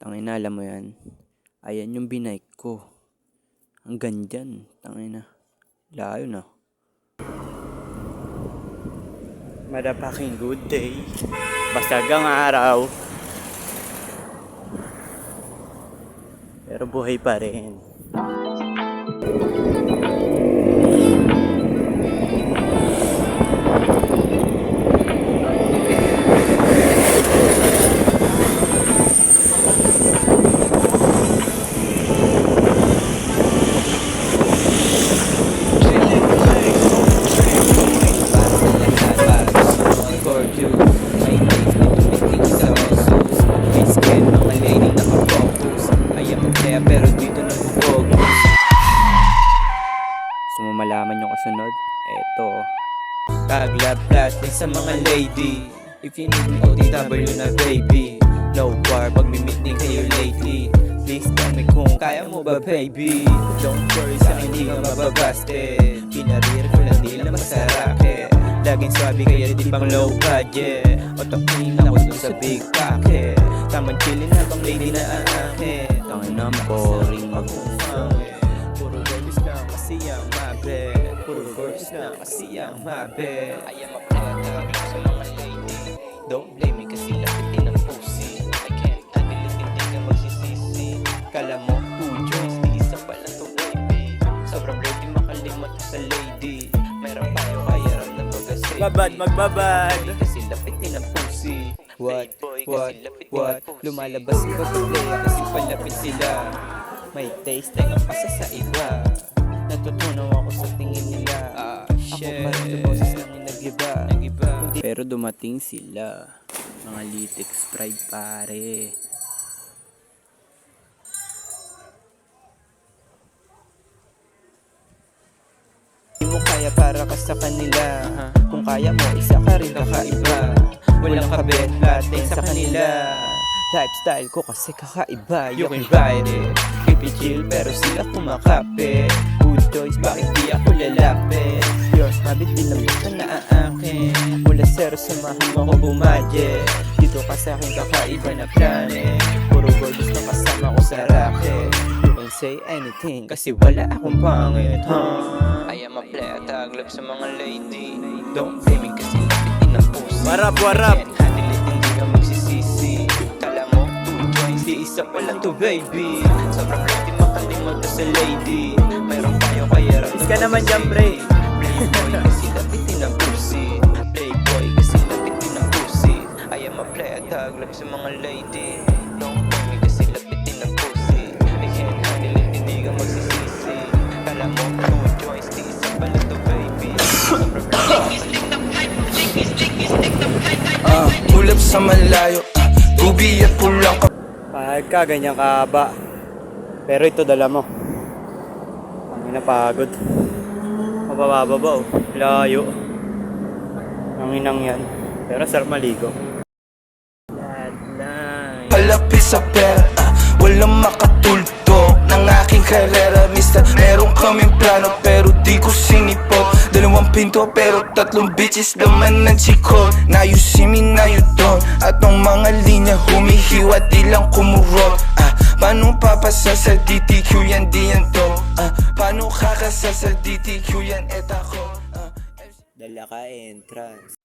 Tangina, alam mo yan. Ayan yung binike ko. Hanggang dyan. Tangina. Layo na. Madapaking good day. Basta hanggang araw. Pero buhay pa rin. Pero dito nag-focus. Gusto mo malaman yung kasunod? Eto. Taglab plastic sa mga lady. If you need me, OTW na baby. No war, pag-meeting kayo lately. Please tell me kung kaya mo ba baby. Don't worry sa hindi ka mababaste. Pinarir ko lang di lang masarake. Laging swabe kaya di pang low budget. Otakin ako dun sa big pocket. Tamang chillin habang lady na aakit. Tangina, boring. Puro girls lang kasi ang mabet. Puro girls lang kasi ang mabet. I am a product sa mga lady. Don't blame me kasi lapitin ang pussy. I can't handle it, hindi ka magsisisi. Kala mo, 2 joints, di isa pala to baby. Sobrang ready makalimot sa lady. Meron tayo kaya ram na pag-asay. Babad, magbabad. Kasi lapitin ang pussy. What? Lumalabas iba tuloy kasi palapit sila. May taste like ang pasa sa iba. Natutunaw ako sa tingin nila. Ako pa rin lumoses lang yung nag-iba. Pero dumating sila. Mga Litix Pride pare. Di mo kaya para ka sa kanila. Kung kaya mo, isa ka rin kakaiba. Walang kabet, plating sa kanila. Lifestyle ko kasi kakaiba. You can ride it, keep it chill pero sila kumakape. Good toys, bakit di ako lalapit? Yours, mabit din ang basta naaakin. Mula zero, samahan mo ako bumadye. Dito ka sa akin kakaiba na planet. Puro gorgeous na kasama ko sa racket. You can say anything kasi wala akong pangit, huh? I am a player, taglab sa mga lady. Don't blame me kasi lapitin ang pussy. Warap. Can't handle it, hindi ka magsisisi. Kala mo, 2 joints, di isa pa lang to baby. Sobrang ready makalimot ka sa lady. Mayroon tayo kaya ram Is ka naman dyan, pre. Playboy kasi lapitin ang pussy. Playboy kasi lapitin ang pussy. I am a player, taglab sa mga lady. Don't blame me kasi lapitin ang pussy. I can't handle it, hindi ka magsisisi. Kala mo, 2 joints, di isa pa lang to baby. Sobrang Ulap sa malayo, gubi at pulang ka. Pahag ka, ganyan kahaba. Pero ito dala mo. Ang napagod. Mababa oh. Layo. Ang inang yan. Pero sarap maligo. Palapit sa pera, walang makatultok ng aking karera. Mister, meron kaming plano pero di ko sinipot. 2 pinto pero 3 bitches naman ng chikon. Now you see me, now you don't. At ang mga linya humihiwa, di lang kumurot. Paano papasa sa DTQ yan, di yan to. Paano kakasa sa DTQ yan, et ako. Dala ka entrance.